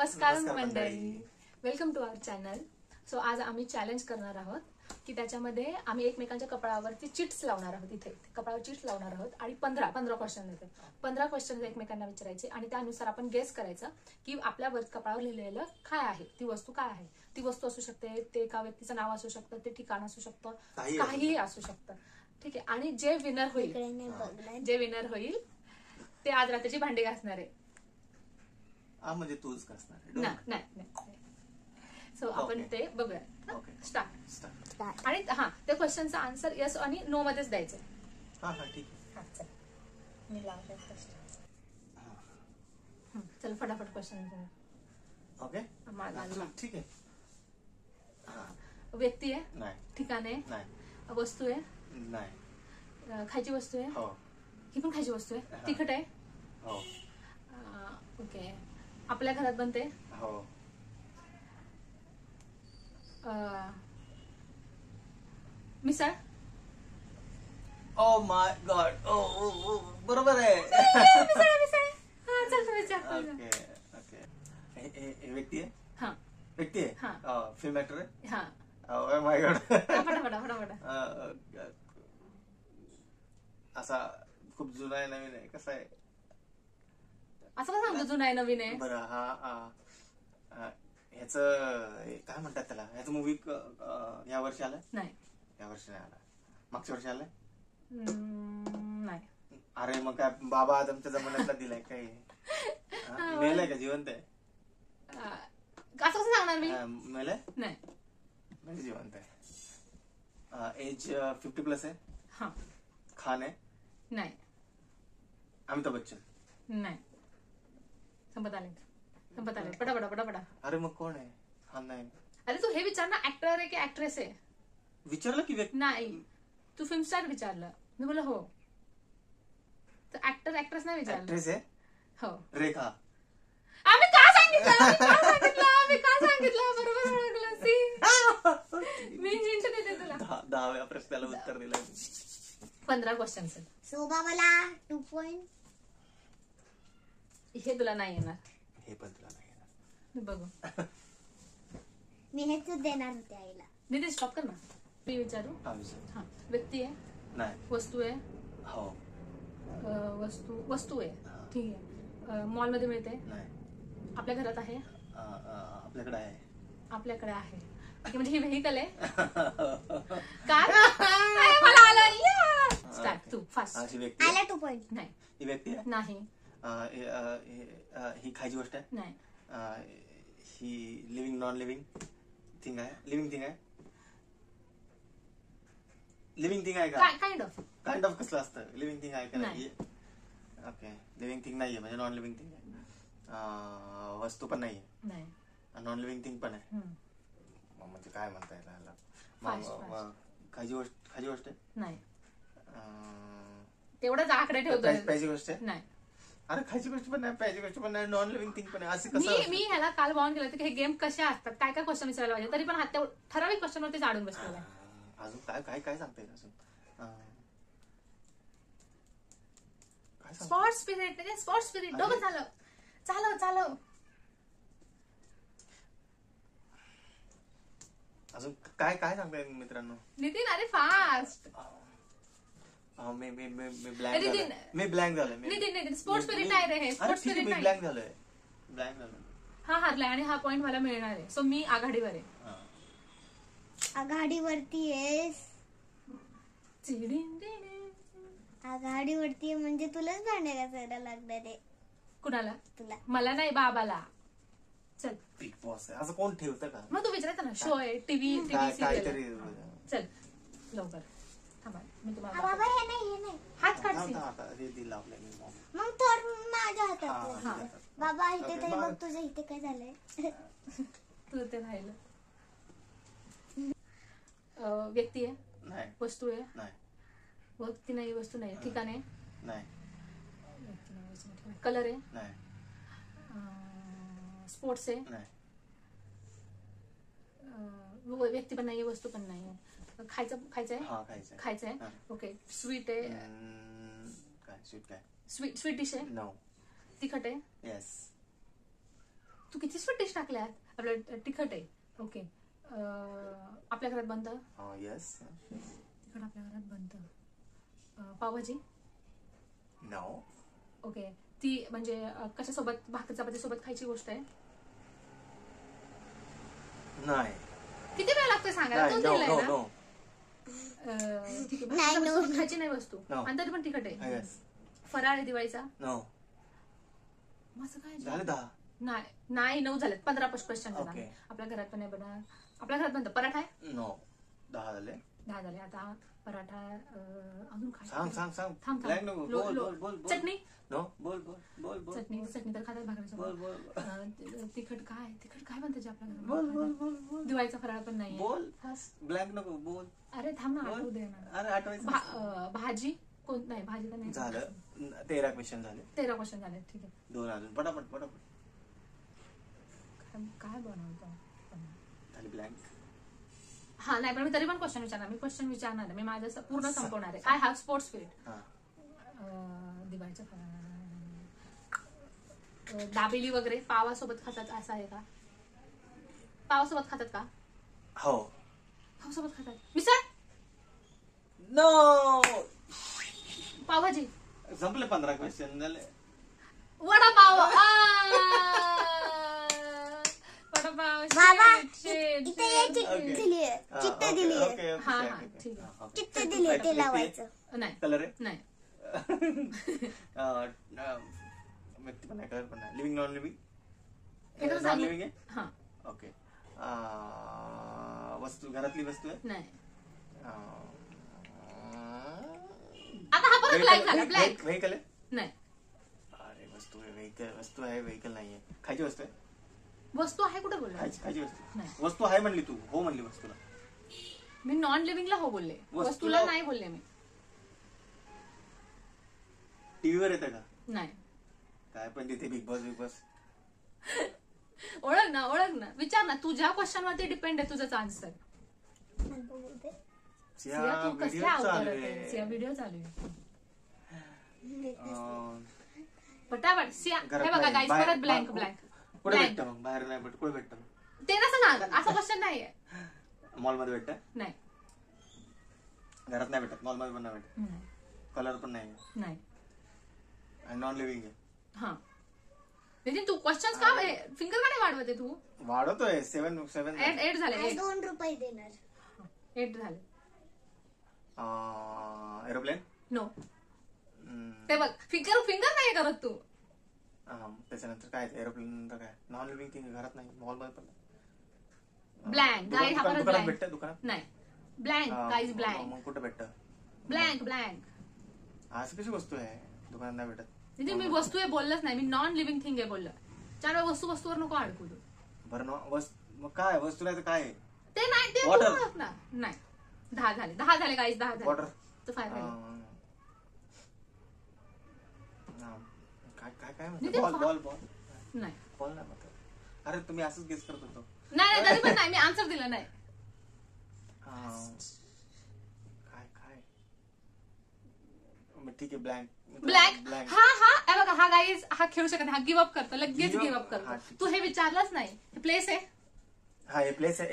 नमस्कार मंडळी, welcome to our channel. So आज आम्ही चॅलेंज करणार आहोत की त्याच्यामध्ये आम्ही एकमेकांच्या कपाळावरती चिट्स लावणार आहोत. इथे कपाळावर चिट्स लावणार आहोत आणि 15 क्वेश्चन येते. 15 क्वेश्चन एकमेकांना विचारायचे आणि त्यानुसार आपण गेस करायचं की आपल्या कपाळावर लिहिलेलं काय आहे, ती वस्तू काय आहे. ती वस्तू असू शकते, ते एका व्यक्तीचं नाव असू शकतं, ते ठिकाण असू शकतं, काहीही असू शकतं. ठीक आहे. आणि जे विनर होईल ते आज रात्रीची भांडी घासणार आहे. म्हणजे तूच घासणार? नाही. सो आपण ते बघूया. स्टार्ट. आणि त्या क्वेश्चनचा आन्सर येस आणि नो मध्येच द्यायचं. ठीक आहे. मी लावते चल फटाफट क्वेश्चन. ओके ठीक आहे. व्यक्ती आहे? नाही. ठिकाण आहे? नाही. वस्तू आहे? नाही. खायची वस्तू आहे? हो. ही पण खायची वस्तू आहे? तिखट आहे? हो. ओके. आपल्या घरात बनते? हो. मिसळ? Oh my God. ओ बरोबर आहे. व्यक्ती आहे? हा. व्यक्ती आहे? फिल्म ऍक्टर आहे? हा. Oh my God. फटाफट. असा खूप जुना आहे, नवीन आहे, कसा आहे? असं का सांगतो जुना आहे नवीन आहे? बरं. ह्याच काय म्हणतात त्याला, ह्याचं मूवी या वर्षी आलाय? नाही. या वर्षी नाही आला. मागच्या वर्षी आलाय? नाही. अरे मग काय बाबा आदमच्या जमान्यातला दिलाय काय? मेलाय का जिवंत आहे? असं कसं सांगणार मी? मेलाय नाही. म्हणजे जिवंत आहे. एज 50+ आहे? हा. खान आहे? नाही. अमिताभ बच्चन? नाही. संपत आले. पटा. अरे मग कोण आहे? खान नाही. अरे तू हे विचार ना, ऍक्टर आहे की ऍक्ट्रेस आहे? विचारलं की व्यक्ती? नाही, तू फिल्म स्टार विचारलं. मी बोला हो. तर ऍक्टर ऍक्ट्रेस नाही विचारलं. ऍक्ट्रेस आहे? हो. रेखा? आम्ही का सांगितलं? बरोबर ओळखलं. मी हिंट देते तुला. 10व्या प्रश्नाला उत्तर दिलं. 15 क्वेश्चन. शोभा मला 2 पॉइंट. हे तुला नाही येणार. हे पण तुला नाही येणार. बघू. मी हेच देणार होते आईला. नितीन स्टॉप कर ना. मी विचारू? हा. व्यक्ती आहे? नाही. वस्तू आहे? हो. वस्तू आहे. ठीक आहे. मॉल मध्ये मिळते? नाही. आपल्या घरात आहे? आपल्याकडे आहे. आपल्याकडे आहे. म्हणजे ही व्हेकल आहे? कार? मला आलं. स्टार्ट. तू फास्ट. आला 2 पॉइंट. नाही. ही व्यक्ती आहे? नाही. ही खायची गोष्ट आहे? नाही. ही लिव्हिंग नॉन लिव्हिंग थिंग आहे? लिव्हिंग थिंग आहे? लिव्हिंग थिंग आहे का? काइंड ऑफ कसलं असतं? लिव्हिंग थिंग आहे का? नाही. ओके. लिव्हिंग थिंग नाहीये म्हणजे नॉन लिव्हिंग थिंग आहे. वस्तू पण नाहीये, नॉन लिव्हिंग थिंग पण आहे. म्हणजे काय म्हणता येईल? खायची गोष्ट आहे? नाही. तेवढंच आकडे ठेवतोय. प्यायची गोष्ट आहे? नाही. अरे खायची गोष्ट पण नाही, प्यायची गोष्ट पण नाही, नॉन लिव्हिंग थिंग पण आहे. असं कसं? मी ह्याला काल वाहून गेलं होतं की हे गेम कसे असतात, काय काय क्वेश्चन विचारायला पाहिजे, तरी पण हा ठराविक क्वेश्चन वरती जाडून बसलेला आहे. अजून काय काय सांगता येईल अजून? Spot spirit. डोकं चालव. अजून काय काय सांगता येईल मित्रांनो? नितीन अरे फास्ट. मी ब्लँक झालोय. नितीन स्पोर्ट्स स्पिरिट आहे रे हे. स्पोर्ट्स स्पिरिट नाही. ब्लँक झालोय. हा हारलाय आणि हा पॉइंट मला मिळणार आहे. सो मी आघाडीवर आहे. आघाडीवरती आहेस? आघाडीवरती म्हणजे तुलाच भांडे घासायला लागणार आहे. कुणाला? तुला. मला नाही, बाबाला. चल. बिग बॉस आहे असं कोण ठेवतं का? मग तू विचारायचं ना, शो आहे, टीव्ही काहीतरी. चल लवकर थांबा. मी तुम्हाला बाबा हे नाही हात काढते. मग थोड माझ्या हातात. बाबा इथे तरी बघ, तुझ्या इथे काय झालंय? तुझं ते राहिलं. व्यक्ती आहे? नाही. वस्तू आहे? नाही. व्यक्ती नाही, वस्तू नाही. ठिकाण आहे? नाही. कलर आहे? नाही. स्पोर्ट्स आहे? नाही. व्यक्ती पण नाही, वस्तू पण नाही. खायचंय? ओके. स्वीट आहे? काय स्वीट? काय स्वीट डिश आहे? नो. तिखट आहे? येस. तू किती स्वीट डिश टाकल्यात. आपलं तिखट आहे. ओके. आपल्या घरात बनतं. येस. तिखट आपल्या घरात बनतं. पावभाजी. नो. ओके. ती म्हणजे कशासोबत, भाकरी चपाती सोबत खायची गोष्ट आहे. नाही. किती वेळ लागतोय सांगायला. तो दिलाय ना. नो. ठीक आहे. भाकरी चपाती सोबत खायची नाही वस्तू आणि तरी पण तिखट आहे. येस. फराळ आहे दिवाळीचा. नो. माझं काय झाले 10. नाही 9 झालेत. 15 क्वेश्चन झाला. Okay. आपल्या घरात पण नाही बनणार. आपल्या घरात बनतं. पराठा आहे. नो. 10 झाले. 10 झाले. आता पराठा अजून काय. सांग. थांब. Blank नको. बोल. चटणी. नो. बोल. चटणी तर खातात भाकरी. बोल. तिखट काय बनतं जे आपल्या बोल. घरात. दिवाळीचा फराळ पण नाही. बोल फास्ट. ब्लँक नको. बोल. अरे थांब ना, आठवू दे ना. अरे आठवायचं. भाजी कोण नाही. भाजी तर नाही झालं. 13 क्वेश्चन झाले. 13 क्वेश्चन झाले. ठीक आहे. 2 अजून. पटापट. काय बनवतो झाली ब्लँक. हा नाही पण मी तरी पण क्वेश्चन विचारणार आहे. मी माझं पूर्ण संपवणार आहे. I have sports spirit. दिवाळीच्या दाबेली वगैरे पावासोबत खातात असं आहे का. पावासोबत खातात का. हो. पावासोबत खातात. मिसळ. नो. पावभाजी. संपले 15 क्वेश्चन झाले. वडापाव. वडापाव. बाबा shit. इथे ये चिठ्ठी दिलीये. चिठ्ठी दिलीये. हा ठीक आहे. चिठ्ठी दिलीये ते लावायचं. नाही कलर आहे. नाही. व्यक्ती पण नाही. कलर पण नाही. Living non living. हे तर नॉन सांगू. लिव्हिंग आहे. हा ओके. वस्तू घरातली वस्तू आहे. नाही. आता हा परत ब्लँक झाला. ब्लँक. व्हेकल आहे. नाही. अरे वस्तू आहे. व्हेकल नाहीये. खायची वस्तू आहे. वस्तू आहे कुठे बोलले. खायची वस्तू. नाही. वस्तू आहे म्हणली तू. हो म्हणली वस्तूला. मी नॉन लिव्हिंगला हो बोलले. वस्तूला नाही बोलले मी. टीव्हीवर येतं का. नाही. काय पण तिथे बिग बॉस. ओळख ना विचार ना. तुझ्या क्वेश्चन वरती डिपेंड आहे तुझं आन्सर. व्हिडिओ चालू आहे. पटापट. सिया हे बघा गाईस परत ब्लँक. कुठे भेटतं मग. बाहेर नाही भेटत. कुठे भेटतं. ते नसं सांगत. असा क्वेश्चन नाहीये. मॉलमध्ये भेटतं. नाही. घरात नाही भेटत. मॉलमध्ये पण नाही भेटत. कलर पण नाही. आणि नॉन लिव्हिंग आहे. हा नितीन तू क्वेश्चन का फिंगर का नाही वाढवते तू. वाढवतोय. 7 8 झाले. 2 रुपये देणार. 8 झाले. एरोप्लेन. नो. ते बघ फिंगर नाही करत तू. त्याच्यानंतर काय एरोप्लेन नंतर काय. नॉन लिव्हिंग थिंग घरात नाही. मॉलमध्ये पण नाही. Blank guys. हा परत ब्लँक. भेटतं दुकानात. नाही. Blank guys. ब्लँक. मग कुठे भेटतं. ब्लँक. असं कशी वस्तू आहे दुकानात नाही भेटत. नितीन मी वस्तू आहे बोललंच नाही. मी नॉन लिव्हिंग थिंग आहे बोललं. 4 वेळा वस्तूवर नको अडकू तू. बरं मग काय वस्तू नाही तर काय. ते नाही. ते वॉटर. नाही. 10 झाले गाईज. 10 झाले. वॉटर. तो 5 झाले. काय म्हणतो. बॉल. नाही. बॉल नाही म्हणतो. अरे तुम्ही असंच गेस करत होतो. नाही तरी पण नाही. मी आन्सर दिला नाही. काय ठीक आहे. ब्लँक. हा बघा हा गाईज हा खेळू शकत नाही. हा गिव्ह अप करतो. लगेच गिव्ह अप करतो. तू हे विचारलंच नाही. प्लेस आहे. हा हे प्लेस आहे.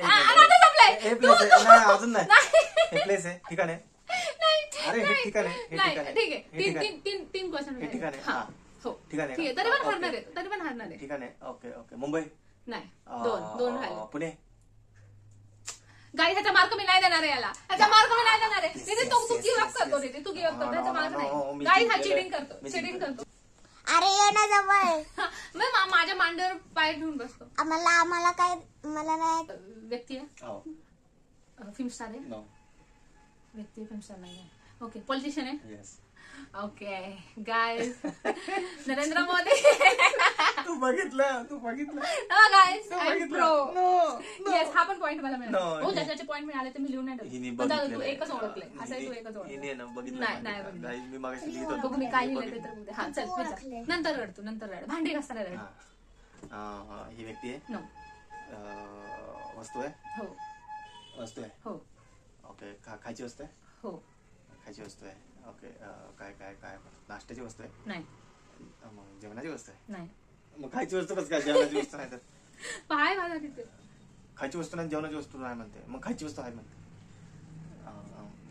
हे प्लेस आहे. नाही अजून नाही. हे प्लेस आहे. ठिकाण आहे. अरे हे ठिकाण आहे. ठीक आहे. तीन क्वेश्चन. हे ठिकाण आहे. हो ठिकाण आहे. ठीक आहे. तरी पण हारणार आहे. ठिकाण आहे. ओके. मुंबई. नाही. 2 राहिले. पुणे. गाडी ह्याचा मार्क मी नाही देणार आहे. याला ह्याचा मार्क मी नाही देणार आहे. तू गिव्ह अप करतो. तू गिव्ह अप करतो. ह्याचा मार्क नाही. गाडी हा चिटिंग करतो. अरे ये ना जवळ. मग माझ्या मांडीवर पाय ठेवून बसतो. आम्हाला काय. मला नाही. व्यक्ती आहे. फिल्म स्टार आहे. व्यक्ती फिल्म स्टार नाही. ओके. पॉलिटिशियन आहे. Okay guys. नरेंद्र मोदी. तू बघितलं. Guys I am pro. Yes हा पण पॉइंट मला मिळाला. हो ज्याचे पॉइंट मिळाले ते मी लिहून नाही ठेवले. तू एकच ओळखले. असं तू एकच ओळखले. नाही बघ मी काय लिहिलं ते तर. हा चल विचार. नंतर रड. भांडी घासताना रड. ही व्यक्ती आहे. नो. वस्तू आहे. हो. ओके. खायची वस्तू आहे. हो. खायची वस्तू आहे. ओके. काय नाश्त्याची वस्तू आहे. नाही. मग जेवणाची वस्तू आहे. नाही. मग खायची वस्तू कसं काय, जेवणाची वस्तू नाही तर? पाय माझा तिथे. खायची वस्तू नाही, जेवणाची वस्तू नाही म्हणते, मग खायची वस्तू आहे म्हणते.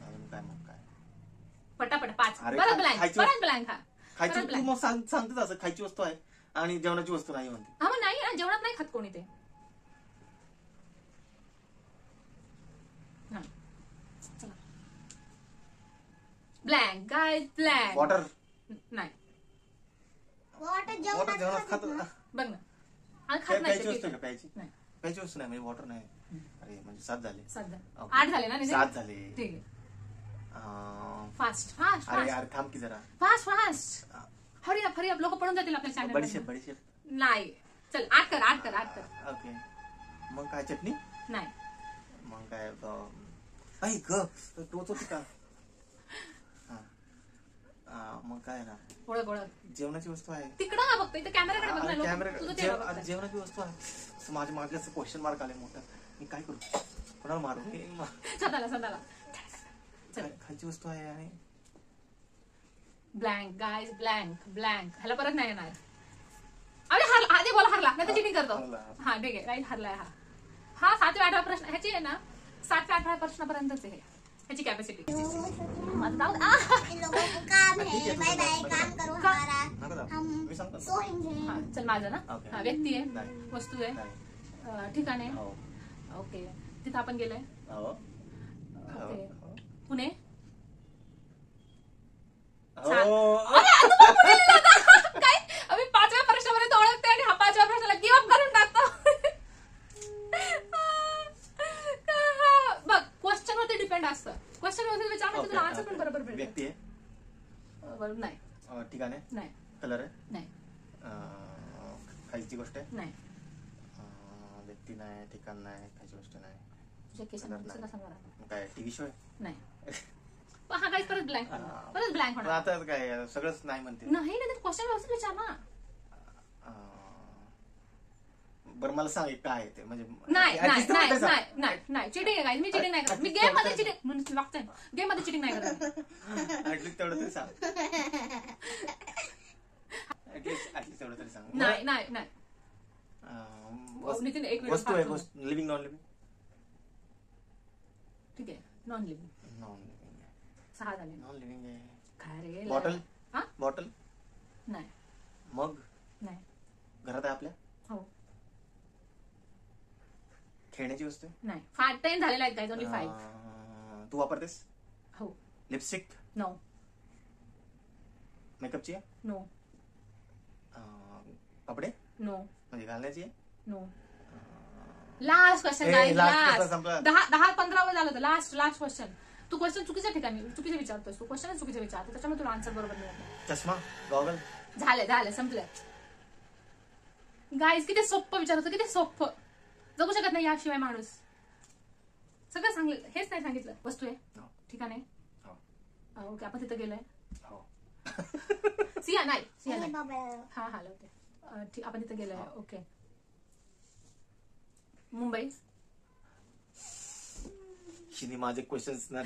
अजून काय मग काय? पटापट 5. अरे, परत ब्लँक, खायची परत ब्लँक. हा खायची परत तू blank. मग सांगतेच असं, खायची वस्तू आहे आणि जेवणाची वस्तू नाही म्हणते. हा मग नाही ना, जेवणात नाही खात कोणी ते. Blank guys, blank. वॉटर. नाही वॉटर वॉटर जेवणात जेवणात खात. बघ ना, आणि खात नाही प्यायची वस्तू ते. आहे का? प्यायची नाही. प्यायची वस्तू नाही म्हणजे वॉटर नाही. अरे म्हणजे 7 झाले. 7 झाले. ओके. 8 झाले ना नितीन? 7 झाले. ठीक आहे. अं, फास्ट फास्ट अरे फास्ट यार थांब की जरा. Fast fast. हरी अप लोक पडून जातील आपल्या चॅनल. बडीशेप बडीशेप. नाही. चल 8 कर 8 कर 8 कर. ओके. मग काय चटणी? नाही. मग काय आई ग टोच होती का? मग काय ना, ओळख ओळख. जेवणाची वस्तू आहे. तिकडं ना बघतो, इथं कॅमेराकडे बघ ना लोक. कॅमेरा तुझं ते बघ. जेवणाची वस्तू आहे. असं माझ्या मागे असं क्वेश्चन मार्क आले मोठा. मी काय करू, कोणाला मारू? स्वतःला. चल खायची वस्तू आहे आणि ब्लँक गाईज, ब्लँक. ह्याला परत नाही येणार. अरे आधी बोला हरला, नाही तर चिटिंग करतो. हा ठीक आहे, राईट हरलाय. हा 7 ते 8 प्रश्न ह्याची आहे ना, 7 ते 8 प्रश्नापर्यंतच आहे ह्याची कॅपॅसिटी. इन लोगों को काम है, बाय बाय, काम करो हमारा, हम मी सांगतो ना. सोएंगे. चल माझं ना. Okay. हा व्यक्ती आहे, नाही. वस्तू आहे, नाही. ठिकाण आहे. हो. ओके, तिथं आपण गेलोय. हो. ओके. हो. पुणे. हो. काय आम्ही 5व्या प्रश्नापर्यंत ओळखते आणि हा 5व्या प्रश्नाला गिव्ह अप करून टाकतो. बघ क्वेश्चन वरती डिपेंड असतं. क्वेश्चन वरती विचारलं तुला आन्सर पण बरोबर भेटेल. व्यक्ती आहे. नाही. ठिकाण आहे. नाही. कलर आहे. नाही. खायची गोष्ट आहे. नाही. व्यक्ती नाही, ठिकाण नाही, खायची गोष्ट नाही. तुझ्या केसांना कसा सांगणार? मग काय टीव्ही शो आहे? नाही. हा काय परत ब्लँक परत ब्लँक होणार. आता काय सगळंच नाही म्हणते. नाही ना, क्वेश्चन व्यवस्थित विचार ना. बरं मला सांग काय आहे ते, म्हणजे नाही चिटिंग आहे. मी चिटिंग नाही करत. मी गेम मध्ये चिटिंग म्हणून लागतंय. गेम मध्ये चिटिंग नाही करत. ऍटलीस्ट तेवढं तरी सांग. ऍटलीस्ट तेवढं तरी सांग. नाही. नितीन एक मिनिट. वस्तू आहे. Living non living? ठीक आहे, नॉन लिव्हिंग. 6 झाले. नॉन लिव्हिंग आहे. काय रे? बॉटल? हा? बॉटल? नाही. मग? नाही. घरात आहे आपल्या? हो. खेळण्याची वस्तू आहे? नाही. 10 झालेला आहेत गाईज, ओनली 5. तू वापरतेस? हो. लिपस्टिक? नो. मेकअपची आहे? नो. कपडे? नो. म्हणजे घालण्याची आहे? No. Last question guys, last. 10-15 वर झालं होतं. Last question. तू क्वेश्चन चुकीच्या ठिकाणी चुकीचे विचारतोस. तू क्वेश्चन चुकीचे विचारतो, त्याच्यामुळे तुला आन्सर बरोबर मिळत. चष्मा? गॉगल? झालं संपलं. गाईज किती सोपं विचारतो, किती सोपं. जगू शकत नाही याशिवाय माणूस. सगळं सांगलं, हेच नाही सांगितलं. वस्तू आहे, ठिकाण आहे. ओके, आपण तिथं गेलोय. सिया नाही. हा लावते. आपण तिथं गेलोय. ओके. मुंबई. शिनी माझे क्वेश्चन्स ना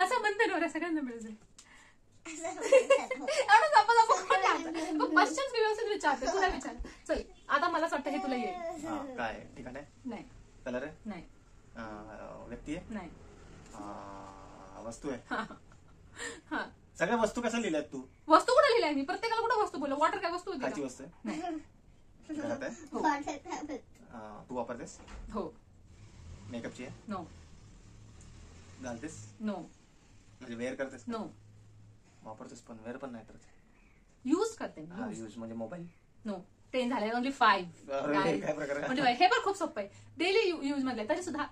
असं म्हणते ना सगळ्यांना मिळते. क्वेश्चन व्यवस्थित विचारते. तुला विचार. चल आता मलाच वाटतं हे तुला येईल. काय ठिकाण आहे? नाही. कलर आहे? नाही. व्यक्ती आहे? नाही. वस्तू आहे? सगळ्या वस्तू कशा लिहिल्यात तू? वस्तू कुठे लिहिलाय मी? प्रत्येकाला कुठे वस्तू बोललो? वॉटर काय वस्तू होती? खायची वस्तू आहे? नाही. घरात आहे? तू वापरतेस? हो. मेकअपची आहे? नो. घालतेस? नो. म्हणजे वेअर करतेस? नो. वापरतेस पण वेअर पण नाही करत. यूज करते. यूज म्हणजे मोबाईल? नो. 10 झाले, ओनली 5. काय प्रकार? म्हणजे हे पण खूप सोपं आहे. डेली यूज मधले तरी सुद्धा.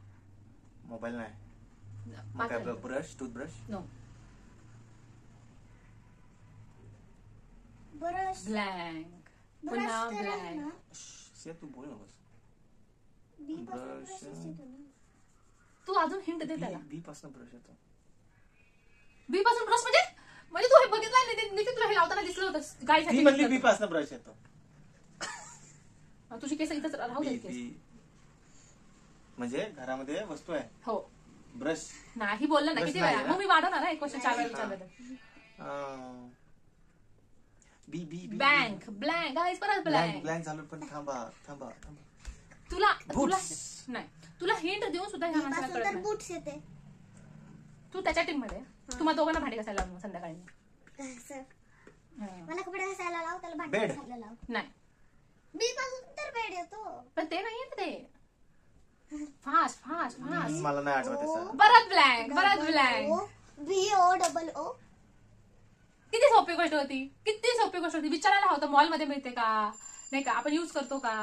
मोबाईल नाही. Brush? Toothbrush? No. Brush? Blank. पुन्हा ब्लँक. तू बोल नकोस. तू अजून हिंट दे त्याला. बी पासून ब्रश येतो. बी पासून ब्रश म्हणजे तू हे बघितलं नाही? तुला हे लावताना दिसलं होतं गायसाठी. म्हणली बी पासून ब्रश येतो. तुझी केस इथंच राहू दे. म्हणजे घरामध्ये वस्तू आहे. हो. ब्रश नाही बोललं ना Brush किती नाही वेळा ना? मग मी वाढवणार ना एक क्वेश्चन 4 वेळा विचारलं बी बी बी ब्लँक ब्लँक गाईज परत ब्लँक ब्लँक झालं पण थांबा थांबा थांबा तुला Boots. नाही तुला हिंट देऊन सुद्धा ह्या माणसाला पासून कळत तर नाही. बूट्स येते तू त्याच्या टीम मध्ये तुम्हाला दोघांना भांडी घासायला लावून संध्याकाळी असं. हं. मला कपडे घासायला लाव त्याला भांडी Bed. घासायला लाव नाही बी पासून तर बेड येतो पण ते नाहीये ना ते फास्ट फास्ट फास्ट मला नाही आठवत असं. परत blank B O double O किती सोपी गोष्ट होती किती सोपी गोष्ट होती विचारायला होतं मॉल मध्ये मिळते का नाही का आपण युज करतो का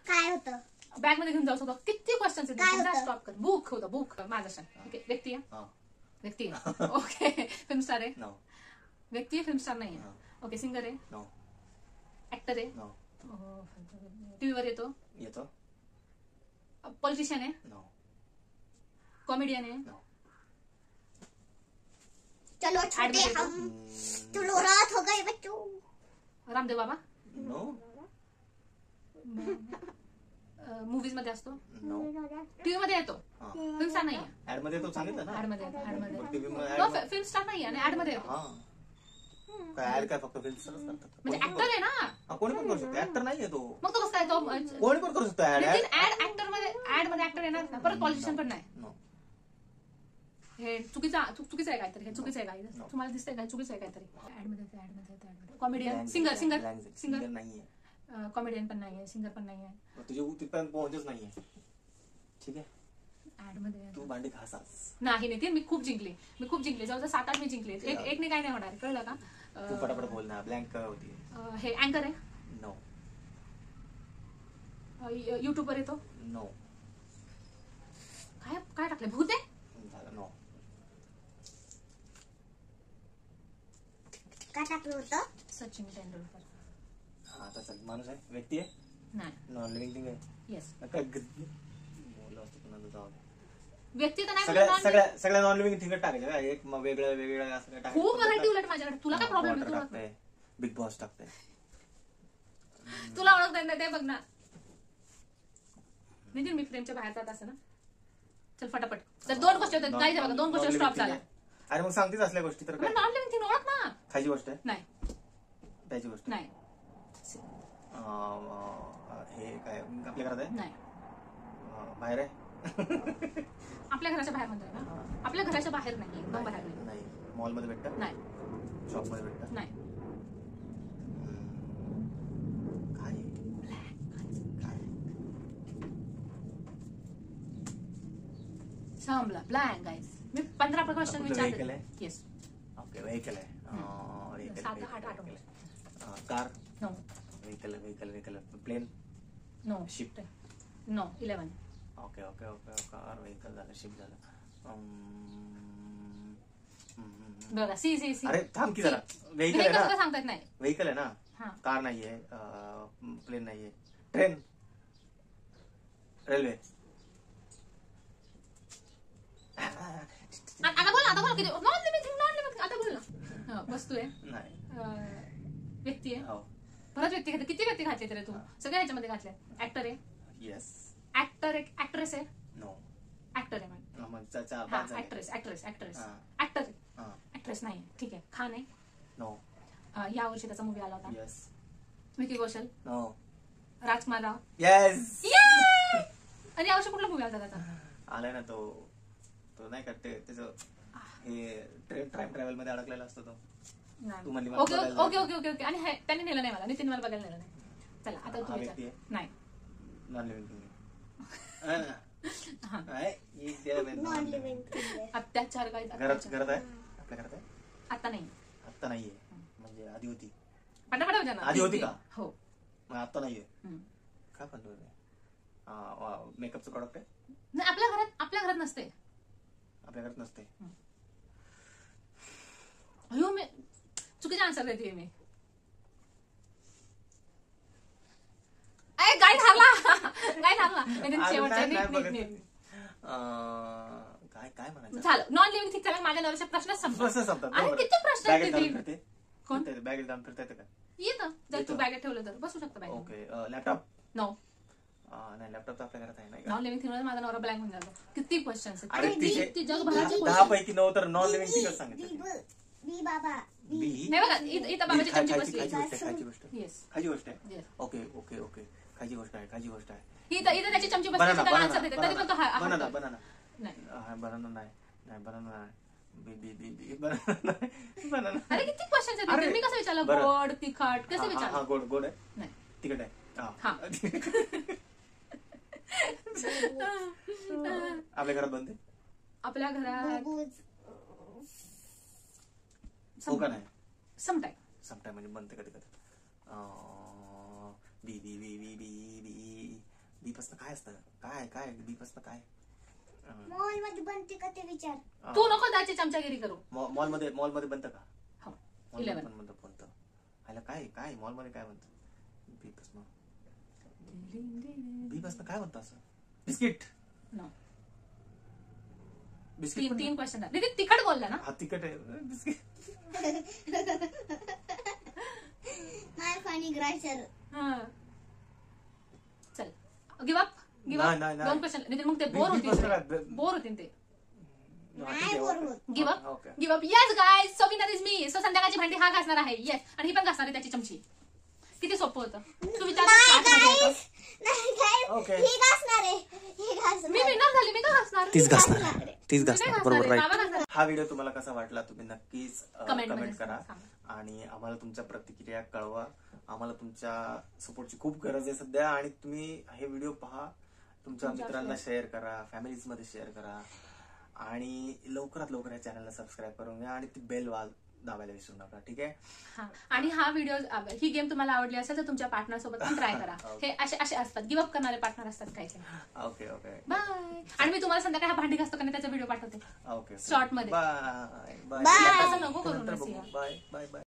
काय होतं बॅग मध्ये घेऊन जाऊ शकतो किती क्वेश्चन काय होतं? स्टॉप कर बुक होतं बुक माझा सांग ओके व्यक्ती आहे हा. व्यक्ती आहे ओके फिल्म स्टार आहे No. व्यक्ती फिल्म स्टार नाही हा. आहे ओके सिंगर आहे No. ऍक्टर आहे No. टीव्हीवर येतो येतो पॉलिटिशियन आहे No. कॉमेडियन आहे No. चलो Ad छोटे में हम चलो रात हो गई बच्चों रामदेव बाबा No. मूवीज मध्ये असतो No. टीव्ही मध्ये येतो हा. फिल्म स्टार नाही आहे ऍड मध्ये तो सांगितलं ना ऍड मध्ये ऍड मध्ये TV मध्ये नो ad मध्ये- फिल्म स्टार नाही आणि ऍड मध्ये येतो हा. काय ऍड काय फक्त फिल्म्स करतात म्हणजे कोणी पण ऍक्टर आहे ना हा, कोणी पण करू शकतो ऍक्टर नाहीये तो मग तो कसं काय तो कोणी पण करू शकतो ऍड ऍड ऍक्टर मध्ये ऍड मध्ये ऍक्टर येणार ना परत पॉलिटिशियन पण नाही नो हे चुकीचं आहे काहीतरी हे चुकीचं आहे काही No. तुम्हाला दिसतंय काय चुकीचं आहे काहीतरी ऍड मध्ये कॉमेडियन सिंगर सिंगर सिंगर नाहीये कॉमेडियन पण नाहीये सिंगर पण नाहीये तुझे तिथपर्यंत पोहोचच नाहीये ठीक आहे ऍड मध्ये तू भांडी घासास नाही नितीन मी खूप जिंकले जवळजवळ 7-8 मी जिंकले एकने काय नाही होणार कळलं का तू फटाफट बोल ना ब्लँक होती हे अँकर आहे नो युट्यूबवर येतो नो काय काय टाकलं भूत आहे झालं नो काय टाकलं होतं सचिन तेंडुलकर हा आता चल माणूस आहे व्यक्ती आहे नाही नॉन लिव्हिंग थिंग आहे येस काय बोललो असतो पण आता जाऊ दे. व्यक्ती तर नाही सगळ्या पण सगळ्या सगळ्या नॉन लिव्हिंग थिंग टाकायचं का एक मग वेगळं वेगळं असं काय टाकायचं खूप व्हरायटी उलट माझ्याकडे तुला काय प्रॉब्लेम Water आहे टाकतंय बिग बॉस टाकतंय तुला ओळखता येत नाही ते बघ ना नितीन मी फ्रेमच्या बाहेर जात असं ना चल फटाफट तर 2 गोष्टी होत्या जायचं बघा 2 गोष्टी स्टॉप झाला अरे मग सांगतेच असल्या गोष्टी तर काय नॉन लिव्हिंग थिंग ओळख ना खायची गोष्ट आहे नाही प्यायची गोष्ट नाही हे काय आपल्या घरात आहे नाही बाहेर आहे आपल्या घराच्या बाहेर म्हणतोय ना आपल्या घराच्या बाहेर नाही एकदम बाहेर नाही नाही मॉल मध्ये भेटत नाही शॉप मध्ये भेटत नाही काय काय संपला ब्लँक गाईज मी 15 क्वेश्चन आपलं vehicle विचारले आहे? येस ओके व्हेकल आहे vehicle, 7-8 vehicle. Car no vehicle plane no Ship. No 11 okay okay okay car vehicle झालं शिप झालं बघा सी सी सी अरे थांब की जरा व्हेकल आहे सुद्धा ना सांगता येत नाही व्हेकल आहे ना हा कार नाहीये प्लेन नाहीये ट्रेन रेल्वे आता बोल किती नॉन लिव्हिंग आता बोल ना वस्तू आहे नाही व्यक्ती आहे हो परत व्यक्ती घातली किती व्यक्ती घातले तरी तू सगळ्या ह्याच्यामध्ये घातले ऍक्टर आहे येस ऍक्ट्रेस आहे नो ऍक्टर आहे मॅम मग चार हा 5 झाले. ऍक्ट्रेस हा. ऍक्टर आहे हा. ऍक्ट्रेस नाही ठीक आहे खान आहे नो या वर्षी त्याचा मूवी आला होता येस विकी कौशल नो राजकुमार राव येस Yay! आणि यावर्षी कुठला मूवी आला होता त्याचा आलाय ना तो नाही का ते त्याचं हे टाइम ट्रॅव्हल मध्ये अडकलेला असतो तो तू म्हणली मला ओके बघायला ओके ओके ओके ओके आणि त्यांनी नेलं नाही मला नितीन मला बघायला नेलं नाही चला आता हा तू व्यक्ती विचार आहे? नाही नॉन लिव्हिंग हा. नॉन लिव्हिंग थिंग आहे अत्याचार काय घरात आहे आपल्या घरात आहे आता नाही आत्ता नाहीये म्हणजे आधी होती पटापट विचार ना आधी होती का? हो मग आत्ता नाहीये हम्म. काय म्हणतो मेकअपचं प्रॉडक्ट आहे नाही आपल्या घरात नसते आपल्या घरात नसते अयो मी चुकीचा आन्सर देते मी गाय झाला शेवटचा काय म्हणायचं झालं नॉन लिव्हिंग थिंग चला माझ्या नवऱ्याचा प्रश्नच प्रश्न संपला संपतात आणि बरोबर. किती प्रश्न बॅगेत आहेत घालून नितीन? फिरते कोण? बॅगेत घालून फिरता येतं का येतं जर तू येतं. बॅगेत ठेवलं तर बसू शकतो बॅग ओके लॅपटॉप नो नाही लॅपटॉप तर आपल्या घरात आहे नाही का? नॉन लिव्हिंग थिंग मध्ये माझा नवरा ब्लँक होऊन जातो. किती क्वेश्चन्स अरे आहेत ती जगभराची 10 पैकी 9 तर नॉन लिव्हिंग थिंगच सांगितलं. बी बाबा बी नाही बघा इथं बाबाची चमची बसली. खायची गोष्ट येस खायची गोष्ट आहे. येस ओके ओके ओके खायची गोष्ट आहे. इथं त्याची चमची बसली बनाना त्याला आन्सर देते तरी पण तो बनाना बनाना बनाना नाही बनाना नाही बी बी बी बी बनाना अरे किती क्वेश्चन्स आहेत अरे, मी कसं विचारलं बरं. गोड तिखट कसं हा विचारलं गोड गोड आहे नाही तिखट आहे हा. आपल्या घरात बनते आपल्या घरात बुबूज हो का नाही समटाईम समटाईम म्हणजे बनते कधी कधी बी बी बी बी बी बी बी पासन काय असतं काय बी पासन काय मॉल मध्ये बनते का ते विचार. तू नको त्याची चमचागिरी करू मॉल मध्ये बनतं का? हो मॉल 11 बनतं ह्याला काय मॉल मध्ये काय बनतं बी पासन काय बनतं असं बिस्किट नो बिस्किट पण तीन क्वेश्चन दीदी तिखट बोलला ना हा तिखट आहे बिस्किट माय फनी ग्राशर. हा. चल गिव अप नाही, नाही. दोन क्वेश्चन नितीन मग ते बोर बी पासून काय? होतील बोर होतील ते नाही बोर होत. Give up okay give up yes guys so winner is me. So संध्याकाळची भांडी हा घासणार आहे येस आणि ही पण घासणार आहे त्याची चमची. किती सोपं होतं तू विचार नाही guys, ओके. ही घासणार आहे. ही घासणार. मी विनर झाली मी का घासणार तीच घासणार. तीच मी नाही घासणार बरोबर घासणार, राईट. बाबा घासणार. हा व्हिडिओ तुम्हाला कसा वाटला तुम्ही नक्कीच Comment मध्ये कमेंट करा सांगा. आणि आम्हाला तुमच्या प्रतिक्रिया कळवा. आम्हाला तुमच्या सपोर्टची खूप गरज आहे सध्या आणि तुम्ही हे व्हिडिओ पहा तुमच्या मित्रांना शेअर करा फॅमिलीज मध्ये शेअर करा आणि लवकरात लवकर या चॅनलला सबस्क्राईब करून घ्या आणि ती बेल वाल दाबायला विसरू नका. ठीक आहे हा. आणि हा व्हिडिओ ही गेम तुम्हाला आवडली असेल तर तुमच्या पार्टनर सोबत पण ट्राय करा. हे असे असतात गिव्ह अप करणारे पार्टनर असतात काही ओके ओके बाय. आणि मी तुम्हाला संध्याकाळी हा भांडी घासतो का नाही त्याचा व्हिडिओ पाठवते ओके शॉर्ट मध्ये. Bye Bye. असं नको करू नंतर नसिया. बघू. Bye bye bye